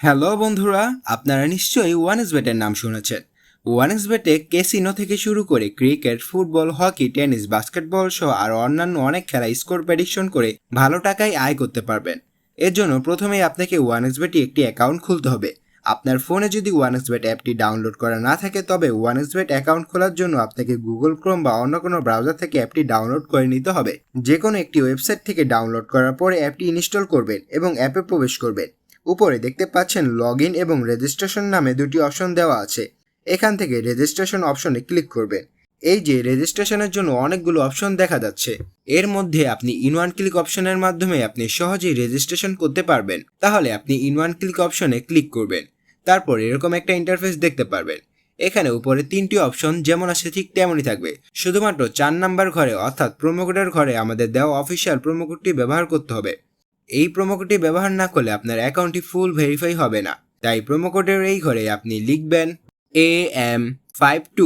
Hello বন্ধুরা, আপনারা নিশ্চয়ই ওয়ানএক্সবেটের নাম শুনেছেন। ওয়ানএক্সবেটে ক্যাসিনো থেকে শুরু করে cricket, football, hockey, tennis, basketball সহ আরও অন্যান্য অনেক খেলা স্কোর প্রেডিকশন করে ভালো টাকায় আয় করতে পারবেন। এর জন্য প্রথমেই আপনাকে ওয়ানএক্সবেটে একটি অ্যাকাউন্ট খুলতে হবে। আপনার ফোনে যদি ওয়ানএক্সবেট অ্যাপটি ডাউনলোড করা না থাকে তবে ওয়ানএক্সবেট অ্যাকাউন্ট খোলার জন্য আপনাকে গুগল ক্রোম বা অন্য কোনো ব্রাউজার থেকে অ্যাপটি ডাউনলোড করে নিতে হবে। যে কোনো একটি ওয়েবসাইট থেকে ডাউনলোড করার পরে অ্যাপটি ইনস্টল করবেন এবং অ্যাপে প্রবেশ করবেন। উপরে দেখতে পাচ্ছেন লগ ইন এবং রেজিস্ট্রেশন নামে দুটি অপশন দেওয়া আছে। এখান থেকে রেজিস্ট্রেশন অপশনে ক্লিক করবেন। এই যে রেজিস্ট্রেশনের জন্য অনেকগুলো অপশন দেখা যাচ্ছে, এর মধ্যে আপনি ইন ওয়ান ক্লিক অপশনের মাধ্যমে আপনি সহজেই রেজিস্ট্রেশন করতে পারবেন। তাহলে আপনি ইন ওয়ান ক্লিক অপশনে ক্লিক করবেন, তারপর এরকম একটা ইন্টারফেস দেখতে পারবেন। এখানে উপরে তিনটি অপশন যেমন আছে ঠিক তেমনই থাকবে, শুধুমাত্র 4 নাম্বার ঘরে অর্থাৎ প্রোমোকোডের ঘরে আমাদের দেওয়া অফিসিয়াল প্রোমোকোডটি ব্যবহার করতে হবে। এই প্রোমোকোডটি ব্যবহার না করলে আপনার অ্যাকাউন্টটি ফুল ভেরিফাই হবে না। তাই প্রোমোকোডের এই ঘরে আপনি লিখবেন AM52।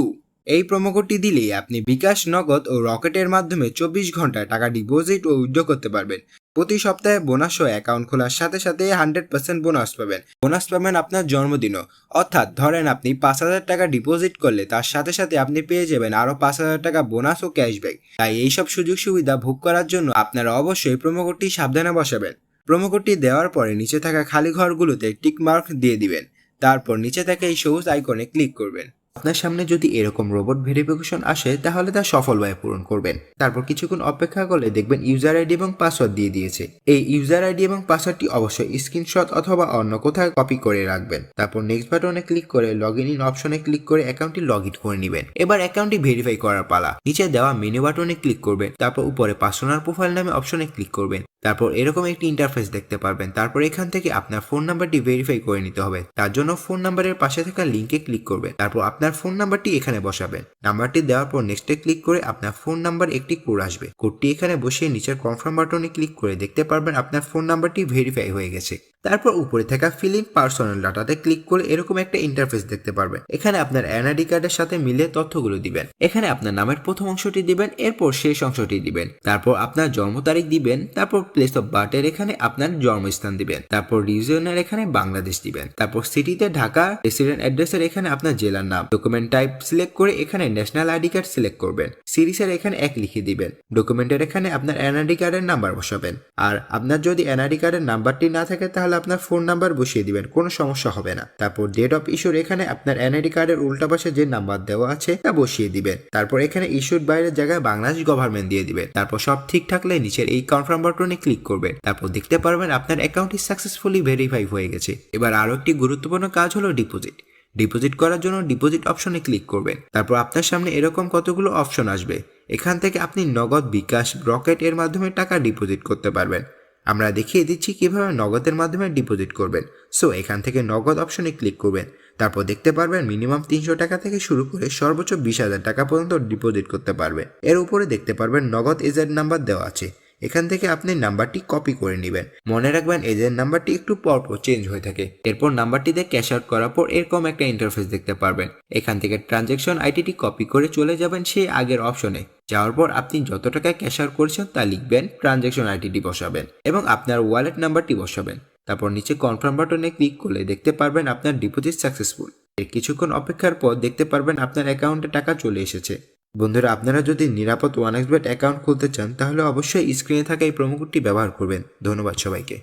এই প্রোমোকোডটি দিলেই আপনি বিকাশ, নগদ ও রকেটের মাধ্যমে 24 ঘন্টায় টাকা ডিপোজিট ও উইথড্র করতে পারবেন। প্রতি সপ্তাহে বোনাস ও অ্যাকাউন্ট খোলার সাথে সাথে 100% বোনাস পাবেন। বোনাস পাবেন আপনার জন্মদিনও। অর্থাৎ ধরেন আপনি 5,000 টাকা ডিপোজিট করলে তার সাথে সাথে আপনি পেয়ে যাবেন আরও 5,000 টাকা বোনাস ও ক্যাশব্যাক। তাই এইসব সুযোগ সুবিধা ভোগ করার জন্য আপনারা অবশ্যই প্রোমোকোডটি সাবধানে বসাবেন। প্রোমোকোডটি দেওয়ার পরে নিচে থাকা খালি ঘরগুলোতে টিক মার্ক দিয়ে দিবেন। তারপর নিচে থাকা এই সবুজ আইকনে ক্লিক করবেন। আপনার সামনে যদি এরকম রোবট ভেরিফিকেশন আসে তাহলে তা সফলভাবে পূরণ করবেন। তারপর কিছুক্ষণ অপেক্ষা করলে দেখবেন ইউজার আইডি এবং পাসওয়ার্ড দিয়ে দিয়েছে। এই ইউজার আইডি এবং পাসওয়ার্ডটি অবশ্যই স্ক্রিনশট অথবা অন্য কোথাও কপি করে রাখবেন। তারপর নেক্সট বাটনে ক্লিক করে লগ ইন অপশনে ক্লিক করে অ্যাকাউন্টটি লগ ইন করে নেবেন। এবার অ্যাকাউন্টটি ভেরিফাই করার পালা। নিচে দেওয়া মেনু বাটনে ক্লিক করবেন, তারপর উপরে পার্সোনাল প্রোফাইল নামে অপশনে ক্লিক করবেন। তারপর এরকম একটি ইন্টারফেস দেখতে পারবেন। তারপর এখান থেকে আপনার ফোন নাম্বারটি ভেরিফাই করে নিতে হবে। তার জন্য ফোন নাম্বারের পাশে থাকা লিঙ্কে ক্লিক করবেন। তারপর আপনার ফোন নাম্বারটি এখানে বসাবেন। নাম্বারটি দেওয়ার পর নেক্সটে ক্লিক করে আপনার ফোন নাম্বার একটি কোড আসবে। কোডটি এখানে বসিয়ে নিচের কনফার্ম বাটনে ক্লিক করে দেখতে পারবেন আপনার ফোন নাম্বারটি ভেরিফাই হয়ে গেছে। তারপর উপরে থাকা ফিল ইন পার্সোনাল ডাটাতে ক্লিক করে এরকম একটা ইন্টারফেস দেখতে পারবেন। এখানে আপনার এনআইডি কার্ডের সাথে মিলে তথ্যগুলো দিবেন। এখানে আপনার নামের প্রথম অংশটি দিবেন, এরপর শেষ অংশটি দিবেন। তারপর আপনার জন্ম তারিখ দিবেন। তারপর প্লেস অফ বার্থের এখানে আপনার জন্মস্থান দিবেন। তারপর রিজিয়নের এখানে বাংলাদেশ দিবেন। তারপর সিটিতে ঢাকা, রেসিডেন্ট অ্যাড্রেসের এখানে আপনার জেলার নাম। ডকুমেন্ট টাইপ সিলেক্ট করে এখানে ন্যাশনাল আইডি কার্ড সিলেক্ট করবেন। সিরিজের এখানে 1 লিখে দিবেন। ডকুমেন্টের এখানে আপনার এনআইডি কার্ডের নাম্বার বসাবেন। আর আপনার যদি এনআইডি কার্ডের নাম্বারটি না থাকে তাহলে আপনার ফোন নাম্বার বসিয়ে দিবেন, কোনো সমস্যা হবে না। তারপর ডেট অফ ইস্যুর এখানে আপনার এনআইডি কার্ডের উল্টা পাশে যে নাম্বার দেওয়া আছে তা বসিয়ে দিবেন। তারপর এখানে ইস্যুর বাইরের জায়গায় বাংলাদেশ গভর্নমেন্ট দিয়ে দিবেন। তারপর সব ঠিক থাকলে নিচের এই কনফার্ম বাটনে ক্লিক করবেন। তারপর দেখতে পারবেন আপনার অ্যাকাউন্টটি সাকসেসফুলি ভেরিফাই হয়ে গেছে। এবার আরো একটি গুরুত্বপূর্ণ কাজ হলো ডিপোজিট। ডিপোজিট করার জন্য ডিপোজিট অপশনে ক্লিক করবেন। তারপর আপনার সামনে এরকম কতগুলো অপশন আসবে। এখান থেকে আপনি নগদ, বিকাশ, রকেট এর মাধ্যমে টাকা ডিপোজিট করতে পারবেন। আমরা দেখিয়ে দিচ্ছি কিভাবে নগদের মাধ্যমে ডিপোজিট করবেন। সো এখান থেকে নগদ অপশনে ক্লিক করবেন। তারপর দেখতে পারবেন মিনিমাম 300 টাকা থেকে শুরু করে সর্বোচ্চ 20,000 টাকা পর্যন্ত ডিপোজিট করতে পারবে। এর উপরে দেখতে পারবেন নগদ এজেন্ট নাম্বার দেওয়া আছে। এখান থেকে আপনি নাম্বারটি কপি করে নেবেন। মনে রাখবেন এজেন্ট নাম্বারটি একটু পরপর চেঞ্জ হয়ে থাকে। এরপর নাম্বারটিতে ক্যাশ আউট করার পর এরকম একটা ইন্টারফেস দেখতে পারবেন। এখান থেকে ট্রানজ্যাকশন আইডিটি কপি করে চলে যাবেন সেই আগের অপশনে। যাওয়ার পর আপনি যত টাকা ক্যাশ আউট করেছেন তা লিখবেন, ট্রানজ্যাকশন আইডিটি বসাবেন এবং আপনার ওয়ালেট নাম্বারটি বসাবেন। তারপর নিচে কনফার্ম বাটনে ক্লিক করলে দেখতে পারবেন আপনার ডিপোজিট সাকসেসফুল। এর কিছুক্ষণ অপেক্ষার পর দেখতে পারবেন আপনার অ্যাকাউন্টে টাকা চলে এসেছে। বন্ধুরা, আপনারা যদি নিরাপদ ওয়ানএক্সবেট অ্যাকাউন্ট খুলতে চান তাহলে অবশ্যই স্ক্রিনে থাকা এই প্রোমো কোডটি ব্যবহার করবেন। ধন্যবাদ সবাইকে।